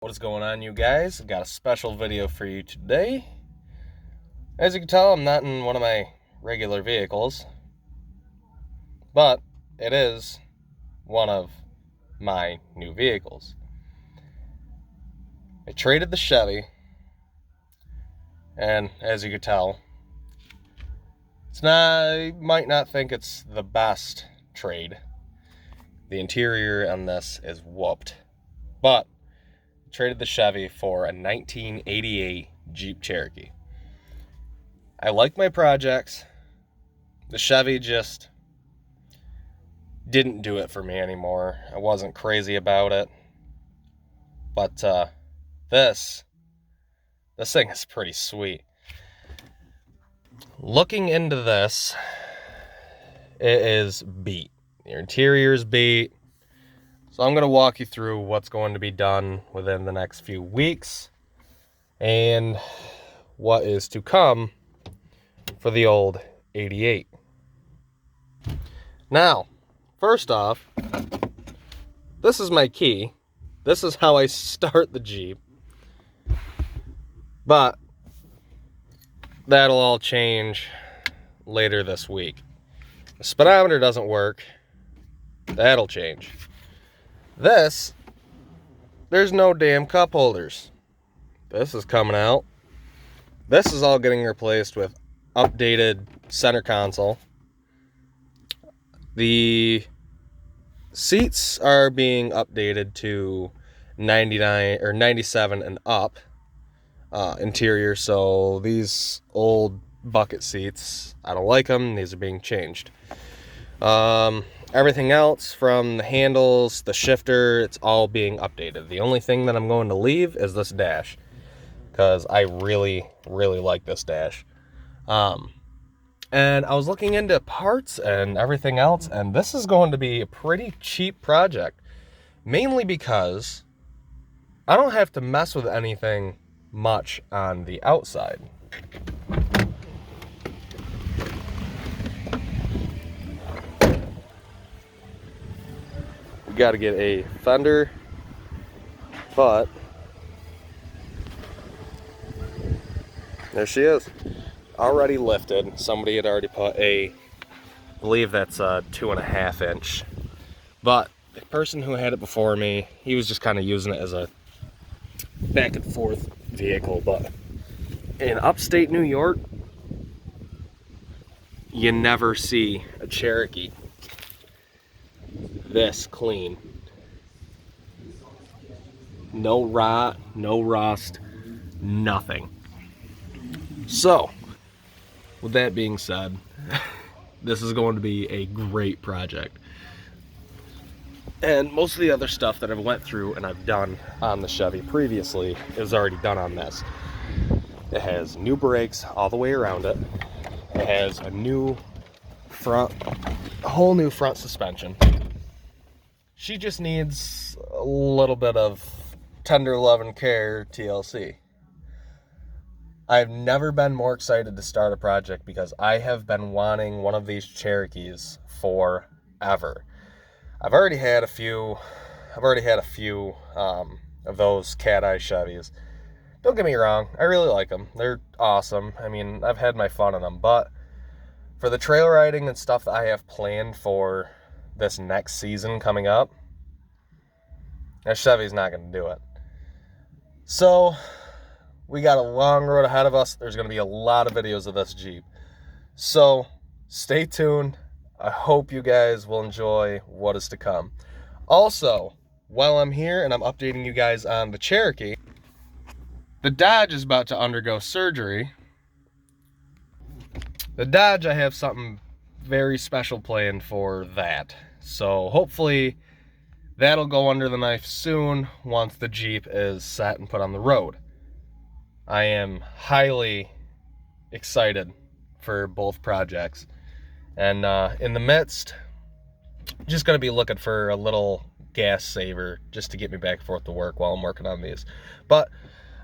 What is going on, you guys? I've got a special video for you today. As you can tell, I'm not in one of my regular vehicles, but it is one of my new vehicles. I traded the Chevy, and as you can tell, you might not think it's the best trade. The interior on this is whooped, but traded the Chevy for a 1988 Jeep Cherokee. I like my projects. The Chevy just didn't do it for me anymore. I wasn't crazy about it. But this thing is pretty sweet. Looking into this, it is beat. The interior is beat. So I'm going to walk you through what's going to be done within the next few weeks and what is to come for the old 88. Now, first off, this is my key. This is how I start the Jeep. But that'll all change later this week. The speedometer doesn't work. That'll change. There's no damn cup holders. This is coming out. This is all getting replaced with updated center console. The seats are being updated to 99 or 97 and up interior. So these old bucket seats, I don't like them. These are being changed. Everything else from the handles, the shifter, it's all being updated. The only thing that I'm going to leave is this dash, because I really like this dash. And I was looking into parts and everything else, and this is going to be a pretty cheap project, mainly because I don't have to mess with anything much on the outside. We got to get a fender, but there she is, already lifted. Somebody had already put I believe that's a 2.5 inch. But the person who had it before me, he was just kind of using it as a back and forth vehicle. But in upstate New York, you never see a Cherokee this clean. No rot, no rust, nothing. So, with that being said, this is going to be a great project. And most of the other stuff that I've went through and I've done on the Chevy previously is already done on this. It has new brakes all the way around it. It has a whole new front suspension. She just needs a little bit of tender love and care TLC. I've never been more excited to start a project because I have been wanting one of these Cherokees forever. I've already had a few of those cat eye Chevys. Don't get me wrong, I really like them. They're awesome. I mean, I've had my fun in them, but for the trail riding and stuff that I have planned for this next season coming up, that Chevy's not going to do it. So we got a long road ahead of us. There's going to be a lot of videos of this Jeep. So stay tuned. I hope you guys will enjoy what is to come. Also, while I'm here and I'm updating you guys on the Cherokee, the Dodge is about to undergo surgery. The Dodge, I have something very special planned for that. So hopefully that'll go under the knife soon once the Jeep is set and put on the road. I am highly excited for both projects. And in the midst, just going to be looking for a little gas saver just to get me back and forth to work while I'm working on these. But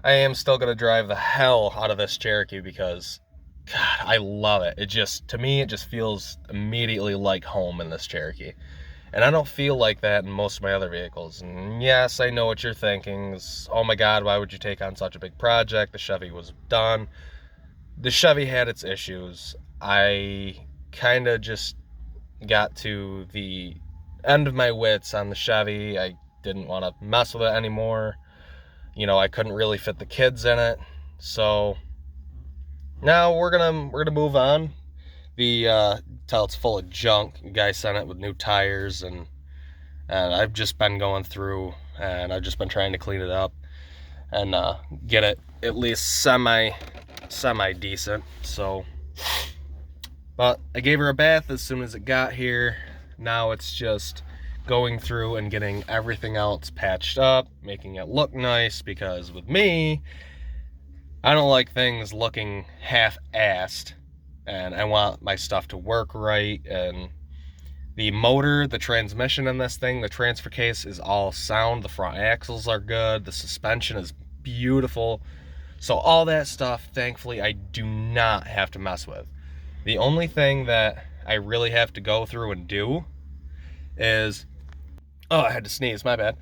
I am still going to drive the hell out of this Cherokee because, God, I love it. To me, it just feels immediately like home in this Cherokee. And I don't feel like that in most of my other vehicles. And yes, I know what you're thinking is, oh my God, why would you take on such a big project? The Chevy was done. The Chevy had its issues. I kind of just got to the end of my wits on the Chevy. I didn't want to mess with it anymore. You know, I couldn't really fit the kids in it. So now we're gonna move on. The tell it's full of junk. The guy sent it with new tires, and I've just been going through, and I've just been trying to clean it up and get it at least semi decent. So, but I gave her a bath as soon as it got here. Now it's just going through and getting everything else patched up, making it look nice, because with me, I don't like things looking half-assed, and I want my stuff to work right. And the motor, the transmission in this thing, the transfer case is all sound. The front axles are good. The suspension is beautiful. So all that stuff, thankfully, I do not have to mess with. The only thing that I really have to go through and do is, oh, I had to sneeze, my bad.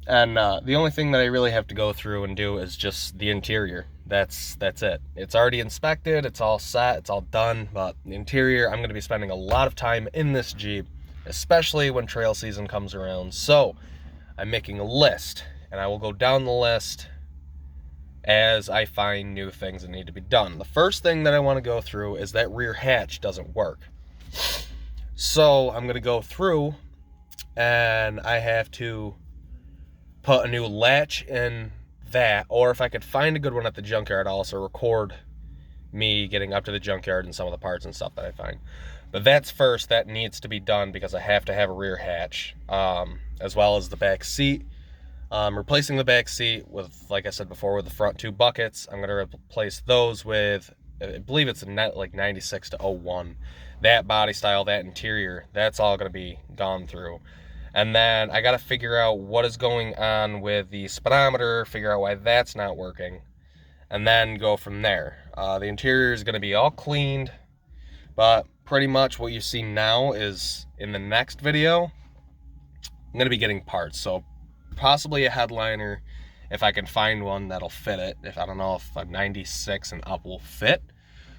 And the only thing that I really have to go through and do is just the interior. That's it. It's already inspected, it's all set, it's all done, but the interior, I'm gonna be spending a lot of time in this Jeep, especially when trail season comes around. So I'm making a list, and I will go down the list as I find new things that need to be done. The first thing that I want to go through is that rear hatch doesn't work. So I'm gonna go through, and I have to put a new latch in that, or if I could find a good one at the junkyard, I'll also record me getting up to the junkyard and some of the parts and stuff that I find. But that's first, that needs to be done because I have to have a rear hatch, as well as the back seat. Replacing the back seat with, like I said before, with the front two buckets. I'm going to replace those with, I believe it's a net like 96 to 01. That body style, that interior, that's all going to be gone through. And then I got to figure out what is going on with the speedometer, figure out why that's not working, and then go from there. The interior is going to be all cleaned, but pretty much what you see now is in the next video, I'm going to be getting parts. So possibly a headliner, if I can find one that'll fit it. If I don't know if a 96 and up will fit.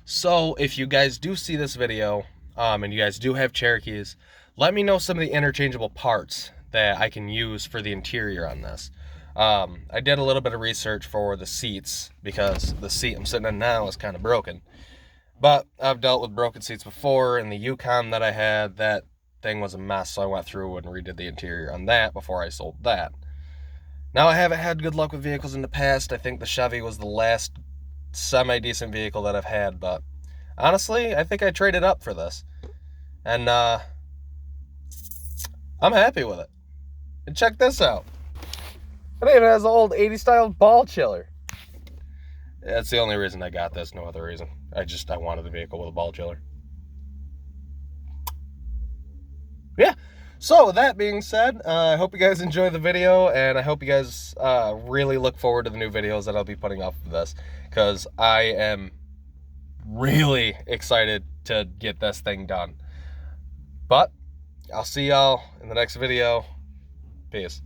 So if you guys do see this video, and you guys do have Cherokees, let me know some of the interchangeable parts that I can use for the interior on this. I did a little bit of research for the seats, because the seat I'm sitting in now is kind of broken. But I've dealt with broken seats before, and the Yukon that I had, that thing was a mess, so I went through and redid the interior on that before I sold that. Now, I haven't had good luck with vehicles in the past. I think the Chevy was the last semi-decent vehicle that I've had, but honestly, I think I traded up for this. And I'm happy with it. And check this out. It even has an old 80s style ball chiller. That's the only reason I got this, no other reason. I wanted a vehicle with a ball chiller. Yeah. So, with that being said, I hope you guys enjoy the video, and I hope you guys really look forward to the new videos that I'll be putting up for this, because I am really excited to get this thing done. But I'll see y'all in the next video. Peace.